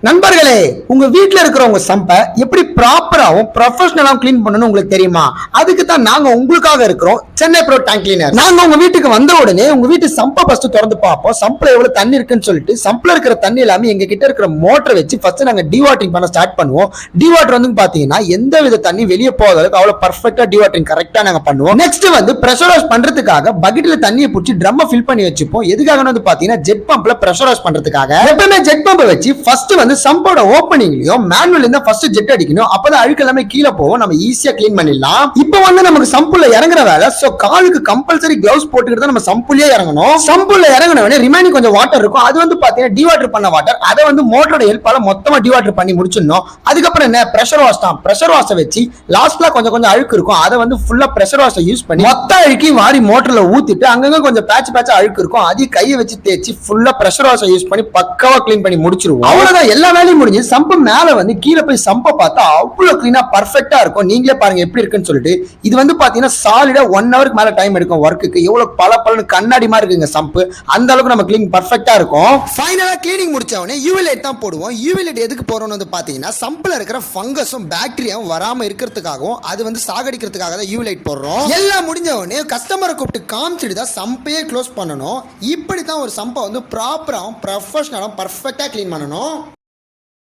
நண்பர்களே, உங்க வீட்ல இருக்கிற உங்க சம்பை எப்படி ப்ராப்பராவும் ப்ரொஃபஷனலாவும் க்ளீன் பண்ணணும் உங்களுக்கு தெரியுமா? அதுக்கு தான் நாங்க உங்களுக்காக இருக்கிறோம் சென்னை ப்ரோ டேங்க் கிளீனர். நாங்க உங்க வீட்டுக்கு வந்த உடனே உங்க வீட்டு சம்பை ஃபர்ஸ்ட் திறந்து பார்ப்போம். சம்பள எவ்வளவு தண்ணி இருக்குன்னு சொல்லிட்டு சம்பள இருக்கிற தண்ணி எல்லாமே எங்க கிட்ட இருக்கிற மோட்டரை வச்சு ஃபர்ஸ்ட் நாங்க டிவாட்டரிங் பண்ண ஸ்டார்ட் பண்ணுவோம். டிவாட்டர் வந்து பாத்தீங்கன்னா எந்த வித தண்ணி வெளியே போகாத அளவுக்கு அவ்வளவு பர்ஃபெக்ட்டா டிவாட்டரிங் கரெக்டா நாங்க பண்ணுவோம். நெக்ஸ்ட் வந்து பிரஷர் வாஷ் பண்றதுக்காக பக்கெட்ல தண்ணியை பிடிச்சி ட்ரம்மை ஃபில் பண்ணி வச்சுப்போம். எதுக்காக வந்து பாத்தீங்கன்னா ஜெட் பம்ப்ல பிரஷர் வாஷ் பண்றதுக்காக. எப்பவுமே ஜெட் பம்பை வச்சு ஃபர்ஸ்ட் வந்து சம்போட ஓப்பனிங்லயும் மேனுவல் இருந்தா ஃபர்ஸ்ட் ஜெட் அடிக்கணும். அப்பதான் அழுக்கு எல்லாமே கீழே போவோம், நம்ம ஈஸியா க்ளீன் பண்ணிடலாம். இப்போ வந்து நமக்கு சம்புல இறங்குற வேலை, சோ காலுக்கு கம்பல்சரி கிளவுஸ் போட்டுக்கிட்டு நம்ம சம்புலயே இறங்கணும். சம்புல இறங்கினவனே ரிமைனிங் கொஞ்சம் வாட்டர் இருக்கும், அது வந்து பாத்தீங்கன்னா டிவாட்டர் பண்ண வாட்டர், அதை வந்து மோட்டரோட ஹெல்ப்பால மொத்தமா டிவாட்டர் பண்ணி முடிச்சிடணும். அதுக்கப்புறம் என்ன, பிரஷர் வாஷ் தான். பிரஷர் வாஷை வச்சு லாஸ்ட்ல கொஞ்சம் கொஞ்சம் அழுக்கு இருக்கும், அதை வந்து ஃபுல்லா பிரஷர் வாஷை யூஸ் பண்ணி மொத்த அழுக்கி வாரி மோட்டர்ல ஊத்திட்டு அங்கங்க கொஞ்சம் பேட்ச் பேட்ச் அழுக்கு இருக்கும், அதையும் கையை வச்சு தேய்ச்சி ஃபுல்லா பிரஷர் வாஷை யூஸ் பண்ணி பக்காவா க்ளீன் பண்ணி முடிச்சிருவோம். அவ்வளவுதான், எல்லா வேலையும் முடிஞ்சு சம்பு மேல வந்து கீழே போய் சம்பை பார்த்தா அவ்வளவு கிளீனா பர்ஃபெக்ட்டா இருக்கும். நீங்களே பாருங்க எப்படி இருக்குன்னு சொல்லிட்டு. இது வந்து பாத்தீங்கன்னா சாலிடா 1 ஹவருக்கு மேல டைம் எடுக்கும் ஒர்க்குக்கு. எவ்வளவு பல கண்ணாடி மாதிரி இருக்குங்க சம்பு, அந்த அளவுக்கு நம்ம கிளீன் பர்ஃபெக்ட்டா இருக்கும். ஃபைனலா கிளீனிங் முடிச்ச உடனே யூவி லைட் தான் போடுவோம். யூவி லைட் எதுக்கு போறோம்னு வந்து பாத்தீங்கன்னா சம்புல இருக்கிற ஃபங்கஸும் பாக்டீரியாவும் வராம இருக்கிறதுக்காகவும் அது வந்து சாகடிக்கிறதுக்காக தான் யூவி லைட் போடுறோம். எல்லாம் முடிஞ்ச உடனே கஸ்டமரை கூப்பிட்டு காமிச்சிட்டு தான் சம்பையே க்ளோஸ் பண்ணணும். இப்படி தான் ஒரு சம்பை வந்து ப்ராப்பராகவும் ப்ரொஃபஷனலாகவும் பர்ஃபெக்ட்டா கிளீன் பண்ணணும்.